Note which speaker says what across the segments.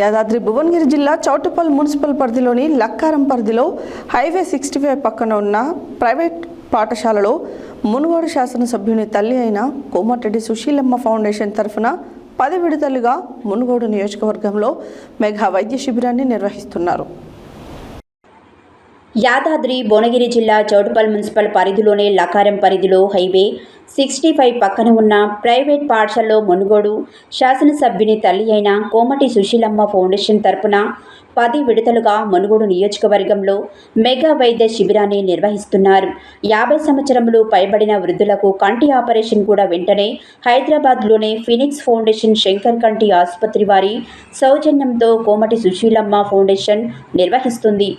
Speaker 1: యాదాద్రి భువనగిరి జిల్లా చౌటుప్పల్ మున్సిపల్ పరిధిలోని లక్కారం పరిధిలో హైవే 65 పక్కన ఉన్న ప్రైవేట్ పాఠశాలలో మునుగోడు శాసనసభ్యుని తల్లి అయిన కోమటిరెడ్డి సుశీలమ్మ ఫౌండేషన్ తరఫున 10 విడతలుగా మునుగోడు నియోజకవర్గంలో మెగా వైద్య శిబిరాన్ని నిర్వహిస్తున్నారు.
Speaker 2: యాదాద్రి భువనగిరి జిల్లా చౌటుప్పల్ మున్సిపల్ పరిధిలోని లక్కారం పరిధిలో హైవే 65 పక్కన ఉన్న ప్రైవేట్ పాఠశాలలో మునుగోడు శాసనసభ్యుని తల్లి అయిన కోమటి సుశీలమ్మ ఫౌండేషన్ తరపున 10 విడతలుగా మునుగోడు నియోజకవర్గంలో మెగా వైద్య శిబిరాన్ని నిర్వహిస్తున్నారు. 50 సంవత్సరములు పైబడిన వృద్ధులకు కంటి ఆపరేషన్ కూడా వెంటనే హైదరాబాద్లోని ఫినిక్స్ ఫౌండేషన్ శంకర్ కంటి ఆసుపత్రి వారి సౌజన్యంతో కోమటి సుశీలమ్మ ఫౌండేషన్ నిర్వహిస్తుంది.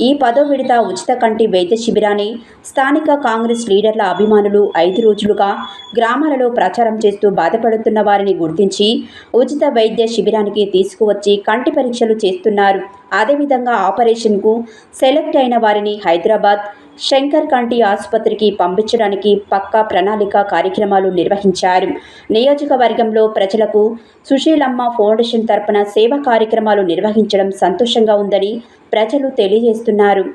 Speaker 2: ఈ 10వ విడత ఉచిత కంటి వైద్య శిబిరాన్ని స్థానిక కాంగ్రెస్ లీడర్ల అభిమానులు 5 రోజులుగా గ్రామాలలో ప్రచారం చేస్తూ బాధపడుతున్న వారిని గుర్తించి ఉచిత వైద్య శిబిరానికి తీసుకువచ్చి కంటి పరీక్షలు చేస్తున్నారు. అదేవిధంగా ఆపరేషన్కు సెలెక్ట్ అయిన వారిని హైదరాబాద్ శంకర్ కంటి ఆసుపత్రికి పంపించడానికి పక్కా ప్రణాళిక కార్యక్రమాలు నిర్వహించారు. నియోజకవర్గంలో ప్రజలకు సుశీలమ్మ ఫౌండేషన్ తరపున సేవా కార్యక్రమాలు నిర్వహించడం సంతోషంగా ఉందని ప్రజలు తెలియజేస్తున్నారు.